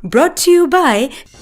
Brought to you by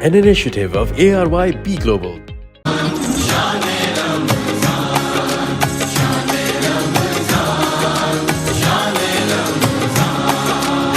an initiative of ARYB Global.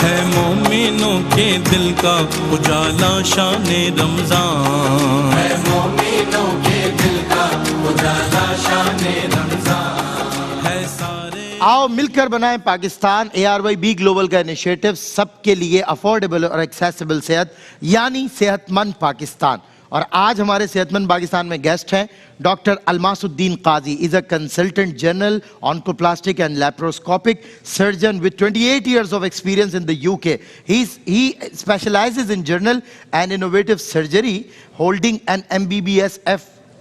ہے مومنوں کے دل کا اجالا شان رمضان، ہے مومنوں کے دل کا اجالا شان رمضان، ہے سارے آؤ مل کر بنائیں پاکستان ARYB گلوبل کا انیشیٹو سب کے لیے افورڈیبل اور ایکسیسیبل صحت یعنی صحت مند پاکستان. اور آج ہمارے صحت مند پاکستان میں گیسٹ ہیں doctor Almas Uddin Qazi. Is a consultant general oncoplastic and laparoscopic surgeon with 28 years of experience in the UK. He specializes in general and innovative surgery, holding an MBBS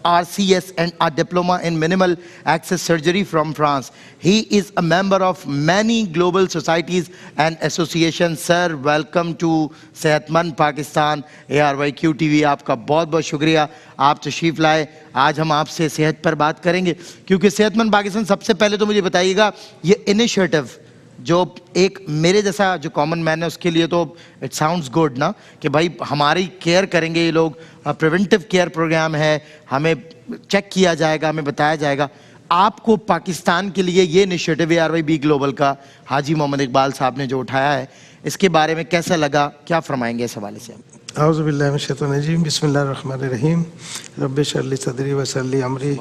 FRCS and a diploma in minimal access surgery from France. He is a member of many global societies and associations. Sir, welcome to Sehatmand Pakistan. ARYQ TV آپ کا بہت بہت شکریہ آپ تشریف لائے. آج ہم آپ سے صحت پر بات کریں گے کیونکہ صحت مند پاکستان سب سے پہلے تو مجھے بتائیے گا یہ انیشیٹو جو ایک میرے جیسا جو کامن مین ہے اس کے لیے تو اٹ ساؤنڈز گڈ نا کہ بھائی ہماری کیئر کریں گے یہ لوگ. پریونٹیو کیئر پروگرام ہے, ہمیں چیک کیا جائے گا, ہمیں بتایا جائے گا. آپ کو پاکستان کے لیے یہ انیشیٹو ARYB گلوبل کا حاجی محمد اقبال صاحب نے جو اٹھایا ہے اس کے بارے میں کیسا لگا, کیا فرمائیں گے اس حوالے سے؟ اعوذ باللہ من الشیطان الرجیم بسم اللہ الرحمن الرحیم رب اشرح لی صدری ویسر لی امری.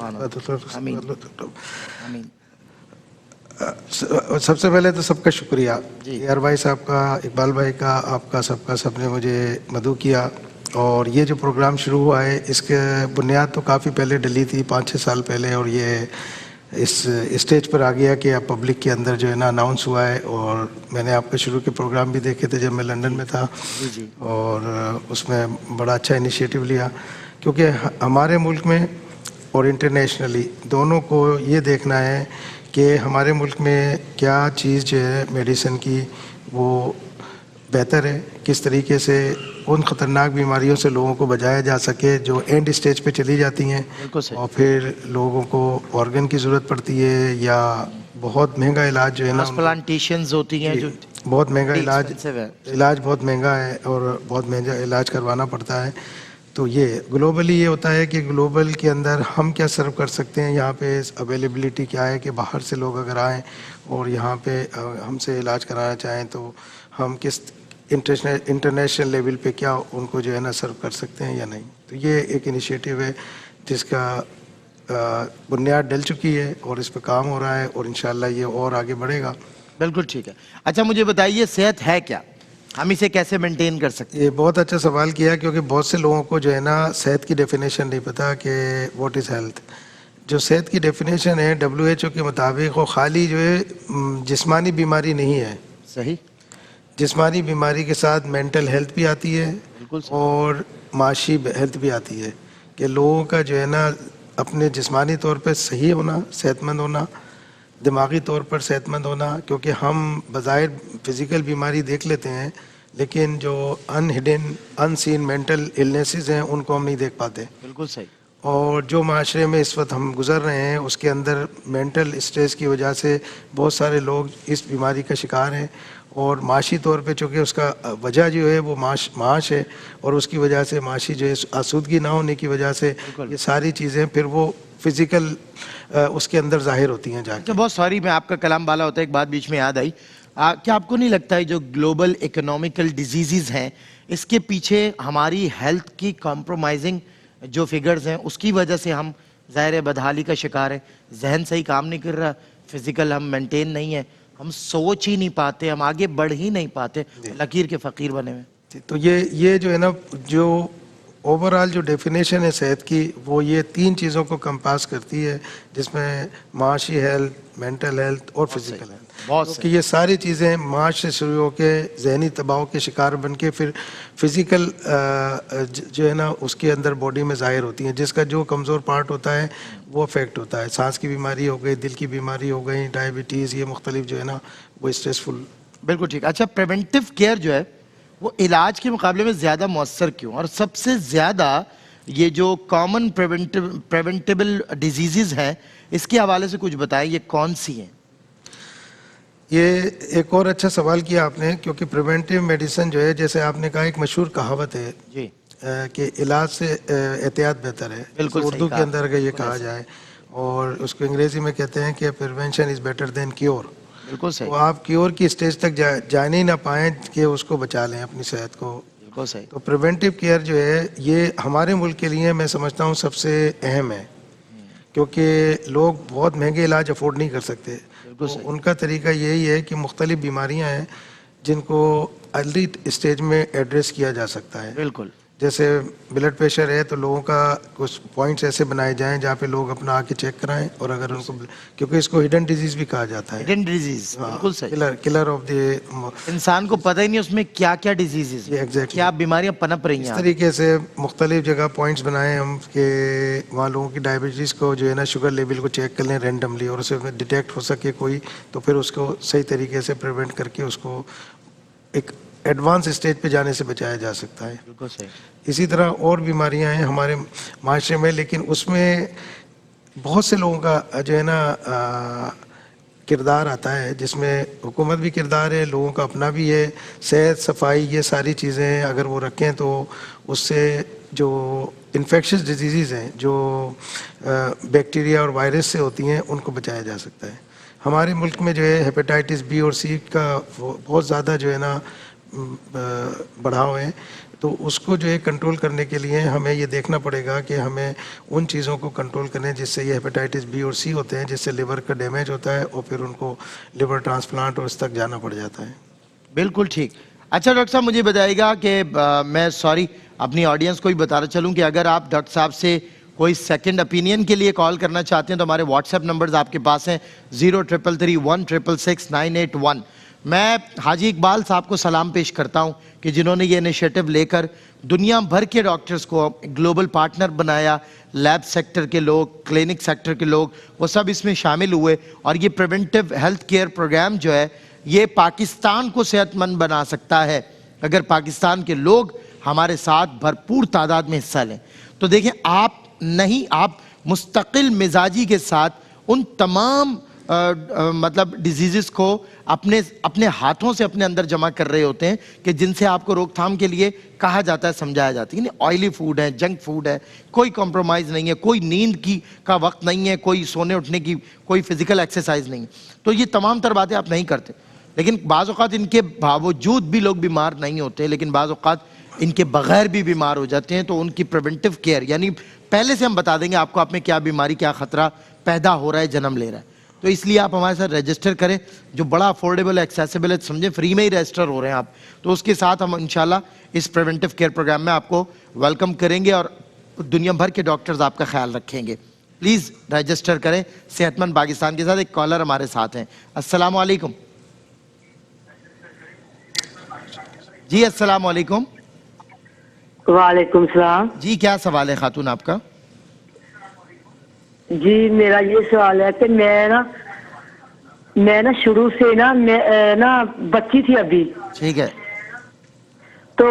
سب سے پہلے تو سب کا شکریہ یار بھائی صاحب کا, اقبال بھائی کا, آپ کا, سب نے مجھے مدعو کیا. اور یہ جو پروگرام شروع ہوا ہے اس کے بنیاد تو کافی پہلے ڈلی تھی 5-6 سال پہلے, اور یہ اس اسٹیج پر آ گیا کہ اب پبلک کے اندر جو ہے نا اناؤنس ہوا ہے. اور میں نے آپ کے شروع کے پروگرام بھی دیکھے تھے جب میں لندن میں تھا, اور اس میں بڑا اچھا انیشیٹو لیا کیونکہ ہمارے ملک میں اور انٹرنیشنلی دونوں کو یہ دیکھنا ہے کہ ہمارے ملک میں کیا چیز جو ہے میڈیسن کی وہ بہتر ہے, کس طریقے سے ان خطرناک بیماریوں سے لوگوں کو بچایا جا سکے جو اینڈ اسٹیج پہ چلی جاتی ہیں اور پھر لوگوں کو آرگن کی ضرورت پڑتی ہے یا بہت مہنگا علاج جو ہے نا ٹرانسپلانٹیشنز ہوتی ہیں جو بہت مہنگا علاج بہت مہنگا ہے اور بہت مہنگا علاج کروانا پڑتا ہے. تو یہ گلوبلی یہ ہوتا ہے کہ گلوبل کے اندر ہم کیا سرو کر سکتے ہیں, یہاں پہ اویلیبلٹی کیا ہے کہ باہر سے لوگ اگر آئیں اور یہاں پہ ہم سے علاج کرانا چاہیں تو ہم کس انٹرنیشنل لیول پہ کیا ان کو جو ہے نا سرو کر سکتے ہیں یا نہیں. تو یہ ایک انیشیٹو ہے جس کا بنیاد ڈل چکی ہے اور اس پہ کام ہو رہا ہے اور انشاءاللہ یہ اور آگے بڑھے گا. بالکل ٹھیک ہے. اچھا مجھے بتائیے صحت ہے کیا, ہم اسے کیسے مینٹین کر سکتے ہیں؟ یہ بہت اچھا سوال کیا کیونکہ بہت سے لوگوں کو جو ہے نا صحت کی ڈیفینیشن نہیں پتہ کہ واٹ از ہیلتھ. جو صحت کی ڈیفینیشن ہے WHO کے مطابق وہ خالی جو ہے جسمانی بیماری نہیں ہے. صحیح. جسمانی بیماری کے ساتھ مینٹل ہیلتھ بھی آتی ہے اور معاشی ہیلتھ بھی آتی ہے کہ لوگوں کا جو ہے نا اپنے جسمانی طور پہ صحیح ہونا, صحت مند ہونا, دماغی طور پر صحت مند ہونا. کیونکہ ہم بظاہر فزیکل بیماری دیکھ لیتے ہیں لیکن جو ان سین مینٹل النیسز ہیں ان کو ہم نہیں دیکھ پاتے. بالکل صحیح. اور جو معاشرے میں اس وقت ہم گزر رہے ہیں اس کے اندر مینٹل اسٹریس کی وجہ سے بہت سارے لوگ اس بیماری کا شکار ہیں. اور معاشی طور پہ چونکہ اس کا وجہ جو ہے وہ معاش ہے اور اس کی وجہ سے معاشی جو ہے آسودگی نہ ہونے کی وجہ سے یہ ساری چیزیں پھر وہ فزیکل اس کے اندر ظاہر ہوتی ہیں جا کے. بہت سوری میں آپ کا کلام بالا ہوتا ہے, ایک بات بیچ میں یاد آئی. کیا آپ کو نہیں لگتا ہے جو گلوبل اکنامیکل ڈیزیزز ہیں اس کے پیچھے ہماری ہیلتھ کی کمپرومائزنگ جو فگرز ہیں اس کی وجہ سے ہم ظاہر بدحالی کا شکار ہیں؟ ذہن صحیح کام نہیں کر رہا, فزیکل ہم مینٹین نہیں ہے, ہم سوچ ہی نہیں پاتے, ہم آگے بڑھ ہی نہیں پاتے, لکیر کے فقیر بنے ہوئے. تو یہ جو ہے نا جو اوور آل جو ڈیفینیشن ہے صحت کی وہ یہ 3 چیزوں کو کمپاس کرتی ہے جس میں معاشی ہیلتھ, مینٹل ہیلتھ اور فزیکل ہیلتھ. کہ یہ ساری چیزیں معاش سے شروع ہو کے ذہنی دباؤ کے شکار بن کے پھر فزیکل جو ہے نا اس کے اندر باڈی میں ظاہر ہوتی ہیں. جس کا جو کمزور پارٹ ہوتا ہے وہ افیکٹ ہوتا ہے. سانس کی بیماری ہو گئی, دل کی بیماری ہو گئی, ڈائبٹیز, یہ مختلف جو ہے نا وہ اسٹریسفل. بالکل ٹھیک. اچھا پریونٹیو کیئر جو ہے وہ علاج کے مقابلے میں زیادہ مؤثر کیوں, اور سب سے زیادہ یہ جو کامن پریونٹیبل ڈیزیزز ہیں اس کے حوالے سے کچھ بتائیں, یہ کون سی ہیں؟ یہ ایک اور اچھا سوال کیا آپ نے، کیونکہ پریونٹیو میڈیسن جو ہے، جیسے آپ نے کہا، ایک مشہور کہاوت ہے جی کہ علاج سے احتیاط بہتر ہے. بالکل اردو کے اندر اگر یہ کہا جائے، اور اس کو انگریزی میں کہتے ہیں کہ prevention is better than cure. بالکل صحیح. تو آپ کیور کی اسٹیج تک جانے ہی نہ پائیں کہ اس کو بچا لیں اپنی صحت کو. بالکل صحیح. تو پریونٹیو کیئر جو ہے یہ ہمارے ملک کے لیے میں سمجھتا ہوں سب سے اہم ہے، کیونکہ لوگ بہت مہنگے علاج افورڈ نہیں کر سکتے. تو ان کا طریقہ یہی ہے کہ مختلف بیماریاں ہیں جن کو ارلی اسٹیج میں ایڈریس کیا جا سکتا ہے. بالکل. جیسے بلڈ پریشر ہے تو لوگوں کا کچھ پوائنٹس ایسے بنائے جائیں جہاں پہ لوگ اپنا آ کے چیک کرائیں، اور اگر ان کو، کیونکہ اس کو ہڈن ڈیزیز بھی کہا جاتا ہے. Hidden disease. بالکل صحیح. کلر آف دی، انسان کو پتہ ہی نہیں اس میں کیا کیا ڈیزیز ہیں، کیا بیماریاں پنپ رہی ہیں. اس طریقے سے مختلف جگہ پوائنٹس بنائیں ہم کہ وہاں لوگوں کی ڈائبٹیز کو جو ہے نا، شوگر لیول کو چیک کر لیں رینڈملی، اور اسے ڈیٹیکٹ ہو سکے کوئی، تو پھر اس کو صحیح طریقے سے پریونٹ کر کے اس کو ایک ایڈوانس اسٹیج پہ جانے سے بچایا جا سکتا ہے. بالکل صحیح. اسی طرح اور بیماریاں ہیں ہمارے معاشرے میں، لیکن اس میں بہت سے لوگوں کا جو ہے نا کردار آتا ہے، جس میں حکومت بھی کردار ہے، لوگوں کا اپنا بھی ہے. صحت، صفائی، یہ ساری چیزیں اگر وہ رکھیں تو اس سے جو انفیکشس ڈیزیزز ہیں، جو بیکٹیریا اور وائرس سے ہوتی ہیں، ان کو بچایا جا سکتا ہے. ہمارے ملک میں جو ہے ہیپیٹائٹس بی اور سی کا بہت زیادہ جو ہے نا بڑھاؤ ہے. تو اس کو جو ہے کنٹرول کرنے کے لیے ہمیں یہ دیکھنا پڑے گا کہ ہمیں ان چیزوں کو کنٹرول کریں جس سے یہ ہیپیٹائٹس بی اور سی ہوتے ہیں، جس سے لیور کا ڈیمیج ہوتا ہے اور پھر ان کو لیور ٹرانسپلانٹ اور اس تک جانا پڑ جاتا ہے. بالکل ٹھیک. اچھا ڈاکٹر صاحب، مجھے بتائیے گا کہ میں اپنی آڈینس کو بھی بتانا چلوں کہ اگر آپ ڈاکٹر صاحب سے کوئی سیکنڈ اپینین کے لیے کال کرنا چاہتے ہیں تو ہمارے واٹس ایپ نمبرز آپ کے پاس ہیں 0333166981. میں حاجی اقبال صاحب کو سلام پیش کرتا ہوں کہ جنہوں نے یہ انیشیٹو لے کر دنیا بھر کے ڈاکٹرز کو گلوبل پارٹنر بنایا. لیب سیکٹر کے لوگ، کلینک سیکٹر کے لوگ، وہ سب اس میں شامل ہوئے، اور یہ پریونٹیو ہیلتھ کیئر پروگرام جو ہے یہ پاکستان کو صحت مند بنا سکتا ہے اگر پاکستان کے لوگ ہمارے ساتھ بھرپور تعداد میں حصہ لیں. تو دیکھیں، آپ مستقل مزاجی کے ساتھ ان تمام مطلب ڈیزیزز کو اپنے ہاتھوں سے اپنے اندر جمع کر رہے ہوتے ہیں کہ جن سے آپ کو روک تھام کے لیے کہا جاتا ہے، سمجھایا جاتا ہے. یعنی آئلی فوڈ ہے، جنک فوڈ ہے، کوئی کمپرومائز نہیں ہے، کوئی نیند کا وقت نہیں ہے، کوئی سونے اٹھنے کی کوئی فزیکل ایکسرسائز نہیں ہے. تو یہ تمام تر باتیں آپ نہیں کرتے، لیکن بعض اوقات ان کے باوجود بھی لوگ بیمار نہیں ہوتے، لیکن بعض اوقات ان کے بغیر بھی بیمار ہو جاتے ہیں. تو ان کی پریونٹیو کیئر، یعنی پہلے سے ہم بتا دیں گے آپ کو آپ میں کیا بیماری، کیا خطرہ پیدا ہو رہا ہے، جنم لے رہا ہے. تو اس لیے آپ ہمارے ساتھ رجسٹر کریں، جو بڑا افورڈیبل ایکسیسیبل ہے، سمجھیں فری میں ہی رجسٹر ہو رہے ہیں آپ. تو اس کے ساتھ ہم انشاءاللہ اس پریونٹیو کیئر پروگرام میں آپ کو ویلکم کریں گے اور دنیا بھر کے ڈاکٹرز آپ کا خیال رکھیں گے. پلیز رجسٹر کریں صحت مند پاکستان کے ساتھ. ایک کالر ہمارے ساتھ ہیں. السلام علیکم. جی السلام علیکم. وعلیکم السلام. جی کیا سوال ہے خاتون آپ کا؟ جی میرا یہ سوال ہے کہ میں نا شروع سے نا بچی تھی ابھی. ٹھیک ہے. تو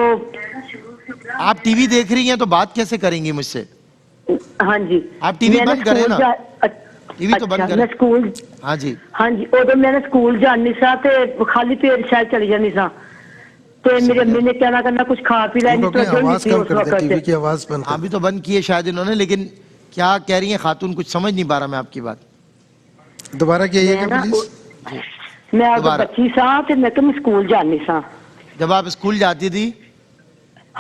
آپ ٹی وی دیکھ رہی ہیں تو بات کیسے کریں گی مجھ سے؟ ہاں جی. آپ ٹی وی بند کریں نا. ٹی وی تو بند کریں. ہاں جی. ہاں جی. ادو میں سکول جانی سا تے خالی پیٹ شاید چلی جانی سا تے میری امی نے کہنا کرنا کچھ کھا پی لینی تو آواز کم کر دیں، ٹی وی کی آواز بند کر. ابھی تو بند کی ہے شاید انہوں نے، لیکن کیا کہہ رہی ہیں خاتون؟ کچھ سمجھ نہیں پا رہا میں آپ کی بات. دوبارہ کہیے گا پلیز. میں بچی سا تے میں کہ سکول جانی سا. جب آپ اسکول جاتی تھی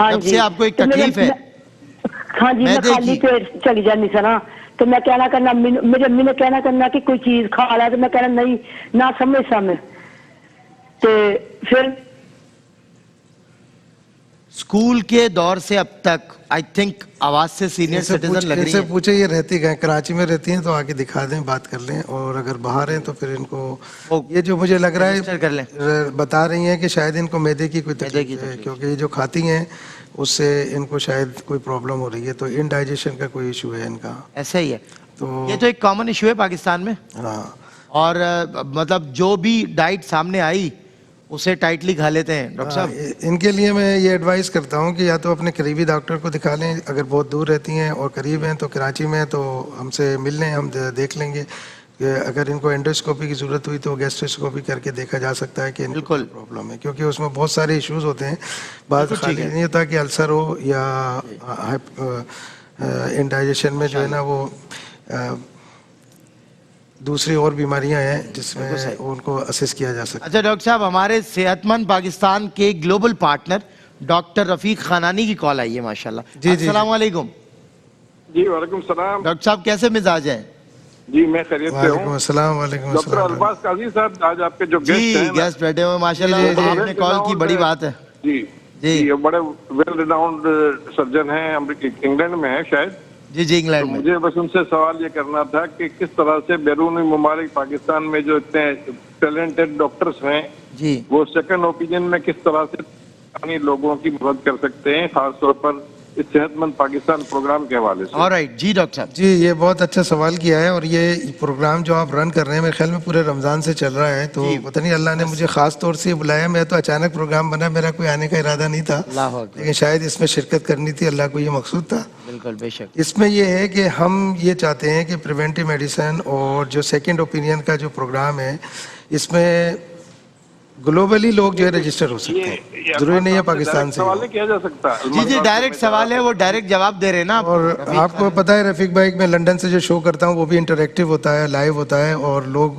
ہاں تب جی سے آپ کو ایک تکلیف ہے؟ ہاں جی. میں خالی پیٹ چلی جانی سا نا تو میں کہنا کرنا، میری امی نے کہنا کرنا کہ کوئی چیز کھا لا، تو میں کہنا نہیں نہ سمجھ سا میں. پھر اسکول کے دور سے اب تک آئی تھنک آواز سے سینئر سٹیزن لگ رہی ہیں. ہیں. پوچھے یہ رہتی گئے کراچی میں رہتی ہیں تو آ کے دکھا دیں، بات کر لیں، اور اگر باہر ہیں تو پھر ان کو یہ جو مجھے لگ رہا ہے بتا رہی ہیں کہ شاید ان کو معدے کی کوئی تکلیف ہے، کیونکہ یہ جو کھاتی ہیں اس سے ان کو شاید کوئی پرابلم ہو رہی ہے، تو انڈائجیشن کا کوئی ایشو ہے ان کا. ایسا ہی ہے. تو یہ تو ایک کامن ایشو ہے پاکستان میں. ہاں. اور مطلب جو بھی ڈائٹ سامنے آئی اسے ٹائٹلی کھا لیتے ہیں ڈاکٹر صاحب. ان کے لیے میں یہ ایڈوائز کرتا ہوں کہ یا تو اپنے قریبی ڈاکٹر کو دکھا لیں، اگر بہت دور رہتی ہیں، اور قریب ہیں تو کراچی میں تو ہم سے مل لیں، ہم دیکھ لیں گے. کہ اگر ان کو اینڈوسکوپی کی ضرورت ہوئی تو گیسٹروسکوپی کر کے دیکھا جا سکتا ہے کہ ان کو بالکل پرابلم ہے، کیونکہ اس میں بہت سارے ایشوز ہوتے ہیں. بعض خالی نہیں ہوتا کہ السر ہو یا انڈائجیشن میں جو ہے نا وہ دوسری اور بیماریاں ہیں جس میں ان کو اسیس کیا جا سکتا ہے. اچھا ڈاکٹر صاحب، ہمارے صحت مند پاکستان کے گلوبل پارٹنر ڈاکٹر رفیق خانانی کی کال آئی ہے ماشاءاللہ. جی جی السلام علیکم. جی وعلیکم السلام. ڈاکٹر صاحب کیسے مزاج ہیں؟ جی میں خیریت سے وعلیکم ہوں. السلام. وعلیکم ڈاکٹر السلام. الفاظ قاضی صاحب آج آپ کے جو جی گیسٹ ہیں گیسٹ بیٹھے ہوئے ماشاءاللہ، آپ نے کال کی، بڑی بات ہے. جی جی یہ بڑے ویل ریناؤنڈ سرجن ہیں، انگلینڈ میں ہیں شاید. جی جی انگلینڈ میں. مجھے بس ان سے سوال یہ کرنا تھا کہ کس طرح سے بیرونی ممالک پاکستان میں جو اتنے ٹیلنٹڈ ڈاکٹرز ہیں جی وہ سیکنڈ اوپینین میں کس طرح سے پاکستانی لوگوں کی مدد کر سکتے ہیں، خاص طور پر اس صحت مند پاکستان پروگرام کے حوالے سے. آلرائٹ. جی ڈاکٹر صاحب. جی یہ بہت اچھا سوال کیا ہے، اور یہ پروگرام جو آپ رن کر رہے ہیں میرے خیال میں پورے رمضان سے چل رہا ہے، تو پتہ نہیں اللہ نے مجھے خاص طور سے بلایا. میں تو اچانک پروگرام بنا، میرا کوئی آنے کا ارادہ نہیں تھا، اللہ اکبر. لیکن شاید اس میں شرکت کرنی تھی، اللہ کو یہ مقصود تھا. بالکل بے شک. اس میں یہ ہے کہ ہم یہ چاہتے ہیں کہ پریونٹیو میڈیسن اور جو سیکنڈ اوپینین کا جو پروگرام ہے اس میں گلوبلی لوگ جو ہے رجسٹر ہو سکتے ہیں، ضروری نہیں ہے پاکستان سے. سوال نہیں کیا جا سکتا. جی جی ڈائریکٹ سوال ہے، وہ ڈائریکٹ جواب دے رہے ہیں نا. اور آپ کو پتہ ہے رفیق بھائی، میں لنڈن سے جو شو کرتا ہوں وہ بھی انٹریکٹیو ہوتا ہے، لائیو ہوتا ہے، اور لوگ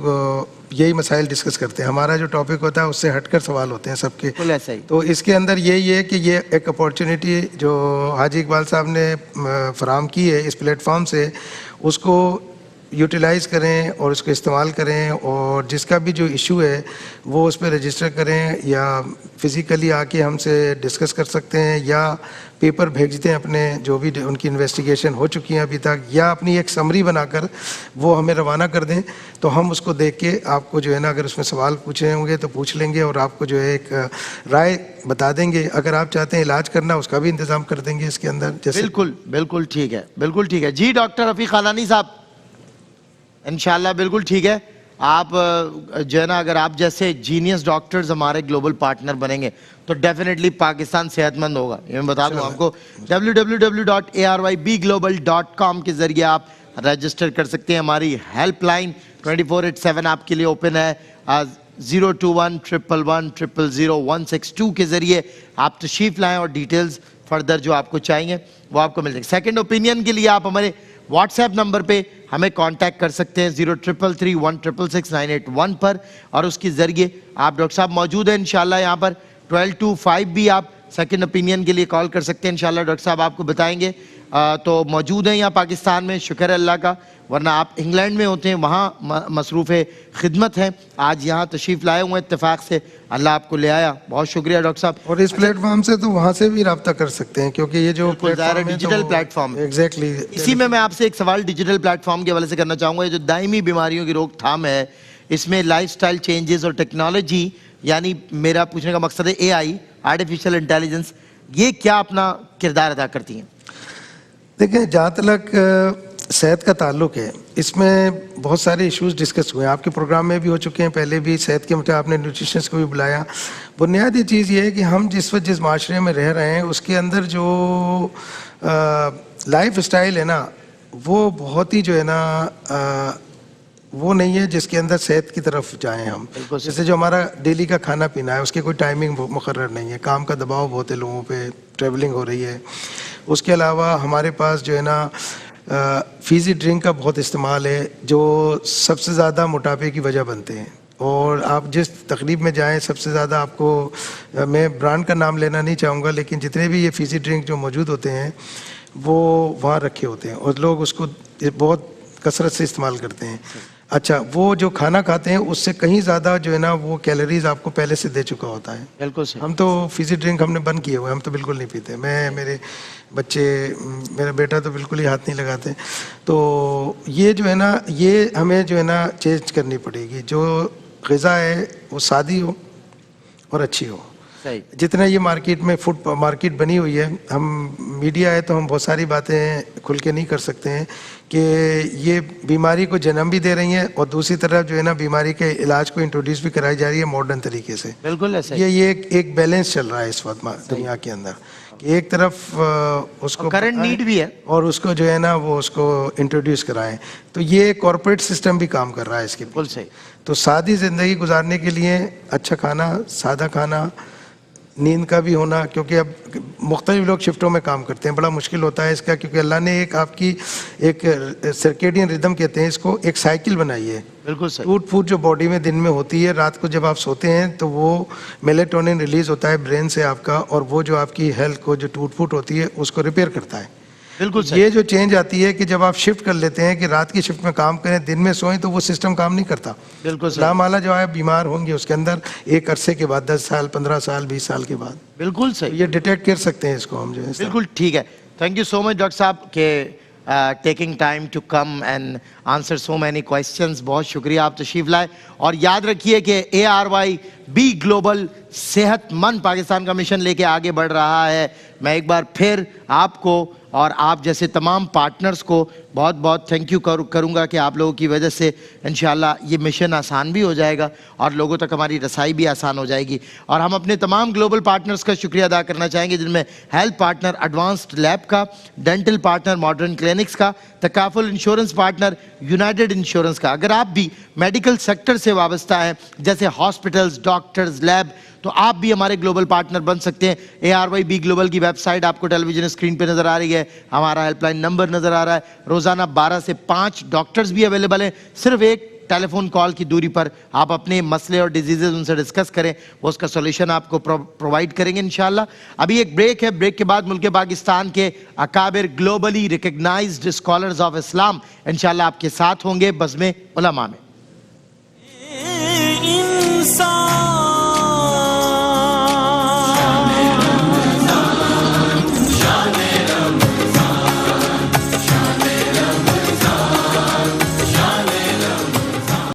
یہی مسائل ڈسکس کرتے ہیں. ہمارا جو ٹاپک ہوتا ہے اس سے ہٹ کر سوال ہوتے ہیں سب کے. بالکل ایسا ہی. تو اس کے اندر یہی ہے کہ یہ ایک اپارچونیٹی جو حاجی اقبال صاحب نے فراہم کی ہے اس پلیٹ فارم سے، اس کو یوٹیلائز کریں اور اس کو استعمال کریں، اور جس کا بھی جو ایشو ہے وہ اس پہ رجسٹر کریں، یا فزیکلی آ کے ہم سے ڈسکس کر سکتے ہیں، یا پیپر بھیجتے ہیں اپنے جو بھی ان کی انویسٹیگیشن ہو چکی ہیں ابھی تک، یا اپنی ایک سمری بنا کر وہ ہمیں روانہ کر دیں، تو ہم اس کو دیکھ کے آپ کو جو ہے نا اگر اس میں سوال پوچھے ہوں گے تو پوچھ لیں گے، اور آپ کو جو ہے ایک رائے بتا دیں گے. اگر آپ چاہتے ہیں علاج کرنا اس کا بھی انتظام کر دیں گے اس کے اندر. جیسے بالکل بالکل ٹھیک ہے، بالکل ٹھیک ہے. جی ڈاکٹر رفیق خانانی صاحب انشاءاللہ بالکل ٹھیک ہے. آپ جو ہے نا اگر آپ جیسے جینیس ڈاکٹرز ہمارے گلوبل پارٹنر بنیں گے تو ڈیفینیٹلی پاکستان صحت مند ہوگا. یہ میں بتا دوں آپ کو www.arybglobal.com کے ذریعے آپ رجسٹر کر سکتے ہیں. ہماری ہیلپ لائن 24/7 آپ کے لیے اوپن ہے. 0211111000162 کے ذریعے آپ تشریف لائیں اور ڈیٹیلز فردر جو آپ کو چاہیے وہ آپ کو مل جائیں گے. سیکنڈ اوپینین کے لیے آپ ہمارے واٹس ایپ نمبر پہ ہمیں کانٹیکٹ کر سکتے ہیں 0333166981 پر, اور اس کے ذریعے آپ ڈاکٹر صاحب موجود ہیں انشاءاللہ یہاں پر. 12 to 5 بھی آپ سیکنڈ اوپینین کے لیے کال کر سکتے ہیں انشاءاللہ. ڈاکٹر صاحب آپ کو بتائیں گے تو موجود ہیں یہاں پاکستان میں, شکر ہے اللہ کا, ورنہ آپ انگلینڈ میں ہوتے ہیں, وہاں مصروف خدمت ہیں. آج یہاں تشریف لائے ہوئے اتفاق سے, اللہ آپ کو لے آیا, بہت شکریہ ڈاکٹر صاحب. اور اس پلیٹ فارم سے تو وہاں سے بھی رابطہ کر سکتے ہیں کیونکہ یہ جو ڈیجیٹل پلیٹ فارم ہے. ایگزیکٹلی اسی میں آپ سے ایک سوال ڈیجیٹل پلیٹ فارم کے حوالے سے کرنا چاہوں گا. یہ جو دائمی بیماریوں کی روک تھام ہے, اس میں لائف سٹائل چینجز اور ٹیکنالوجی, یعنی میرا پوچھنے کا مقصد ہے اے آئی, آرٹیفیشل انٹیلیجنس, یہ کیا اپنا کردار ادا کرتی ہیں؟ دیکھیں, جہاں تک صحت کا تعلق ہے اس میں بہت سارے ایشوز ڈسکس ہوئے ہیں, آپ کے پروگرام میں بھی ہو چکے ہیں, پہلے بھی صحت کے مطابق آپ نے نیوٹریشنس کو بھی بلایا. بنیادی چیز یہ ہے کہ ہم جس وقت جس معاشرے میں رہ رہے ہیں اس کے اندر جو لائف سٹائل ہے نا, وہ بہت ہی جو ہے نا وہ نہیں ہے جس کے اندر صحت کی طرف جائیں ہم. جیسے جو ہمارا ڈیلی کا کھانا پینا ہے اس کی کوئی ٹائمنگ مقرر نہیں ہے, کام کا دباؤ بہت ہے لوگوں پہ, ٹریولنگ ہو رہی ہے. اس کے علاوہ ہمارے پاس جو ہے نا فیزی ڈرنک کا بہت استعمال ہے جو سب سے زیادہ موٹاپے کی وجہ بنتے ہیں. اور آپ جس تقریب میں جائیں سب سے زیادہ آپ کو, میں برانڈ کا نام لینا نہیں چاہوں گا, لیکن جتنے بھی یہ فیزی ڈرنک جو موجود ہوتے ہیں وہ وہاں رکھے ہوتے ہیں اور لوگ اس کو بہت کثرت سے استعمال کرتے ہیں. اچھا, وہ جو کھانا کھاتے ہیں اس سے کہیں زیادہ جو ہے نا وہ کیلوریز آپ کو پہلے سے دے چکا ہوتا ہے. بالکل. ہم تو فیزی ڈرنک ہم نے بند کیے ہوئے, ہم تو بالکل نہیں پیتے. میں, میرے بچے, میرا بیٹا تو بالکل ہی ہاتھ نہیں لگاتے. تو یہ جو ہے نا یہ ہمیں جو ہے نا چینج کرنی پڑے گی. جو غذا ہے وہ سادی ہو اور اچھی ہو. جتنا یہ مارکیٹ میں فوڈ مارکیٹ بنی ہوئی ہے, ہم میڈیا ہے تو ہم بہت ساری باتیں کھل کے نہیں کر سکتے ہیں کہ یہ بیماری کو جنم بھی دے رہی ہیں اور دوسری طرف جو ہے نا بیماری کے علاج کو انٹروڈیوس بھی کرائی جا رہی ہے ماڈرن طریقے سے. بالکل ایسا یہ ایک بیلنس چل رہا ہے اس وقت دنیا کے اندر کہ ایک طرف اس کو کرنٹ بتائیں نیڈ بھی ہے. اور اس کو جو ہے نا وہ اس کو انٹروڈیوس کرائیں. تو یہ کارپوریٹ سسٹم بھی کام کر رہا ہے اس کے بالکل صحیح. تو سادی زندگی گزارنے کے لیے اچھا کھانا، سادہ کھانا، نیند کا بھی ہونا، کیونکہ اب مختلف لوگ شفٹوں میں کام کرتے ہیں، بڑا مشکل ہوتا ہے اس کا، کیونکہ اللہ نے ایک آپ کی ایک سرکیڈین ردم کہتے ہیں اس کو، ایک سائیکل بنائی ہے. بالکل صحیح. ٹوٹ پھوٹ جو باڈی میں دن میں ہوتی ہے، رات کو جب آپ سوتے ہیں تو وہ میلیٹونن ریلیز ہوتا ہے برین سے آپ کا، اور وہ جو آپ کی ہیلتھ کو جو ٹوٹ پھوٹ ہوتی ہے اس کو ریپیئر کرتا ہے. بالکل صحیح. یہ جو چینج آتی ہے کہ جب آپ شفٹ کر لیتے ہیں کہ رات کی شفٹ میں کام کریں، دن میں سوئیں، تو وہ سسٹم کام نہیں کرتا. بالکل صحیح. لامالا جو ہے بیمار ہوں گے اس کے اندر ایک عرصے کے بعد، 10 سال 15 سال 20 سال کے بعد. بالکل صحیح. یہ ڈیٹیکٹ کر سکتے ہیں اس کو ہم جو ہے. بالکل ٹھیک ہے. Thank you so much doctor صاحب کہ taking time to come and answer so many questions. بہت شکریہ آپ تشریف لائے. اور یاد رکھیے کہ ARYB گلوبل صحت مند پاکستان کا مشن لے کے آگے بڑھ رہا ہے. میں ایک بار پھر آپ کو اور آپ جیسے تمام پارٹنرز کو بہت بہت تھینک یو کروں گا کہ آپ لوگوں کی وجہ سے انشاءاللہ یہ مشن آسان بھی ہو جائے گا اور لوگوں تک ہماری رسائی بھی آسان ہو جائے گی. اور ہم اپنے تمام گلوبل پارٹنرز کا شکریہ ادا کرنا چاہیں گے، جن میں ہیلتھ پارٹنر ایڈوانسڈ لیب کا، ڈینٹل پارٹنر ماڈرن کلینکس کا، تکافل انشورنس پارٹنر یونائٹڈ انشورنس کا. اگر آپ بھی میڈیکل سیکٹر سے وابستہ ہیں جیسے ہاسپٹلز، ڈاکٹرز، لیب، تو آپ بھی ہمارے گلوبل پارٹنر بن سکتے ہیں. ARYB گلوبل کی ویب سائٹ آپ کو ٹیلی ویژن اسکرین پہ نظر آ رہی ہے، ہمارا ہیلپ لائن نمبر نظر آ رہا ہے. روزانہ 12 سے 5 ڈاکٹرز بھی اویلیبل ہیں. صرف ایک ٹیلی فون کال کی دوری پر آپ اپنے مسئلے اور ڈیزیزز ان سے ڈسکس کریں، وہ اس کا سولوشن آپ کو پرووائڈ کریں گے انشاءاللہ. ابھی ایک بریک ہے، بریک کے بعد ملک پاکستان کے اکابر گلوبلی ریکگنائزڈ اسکالرز آف اسلام انشاءاللہ آپ کے ساتھ ہوں گے بزم علماء میں.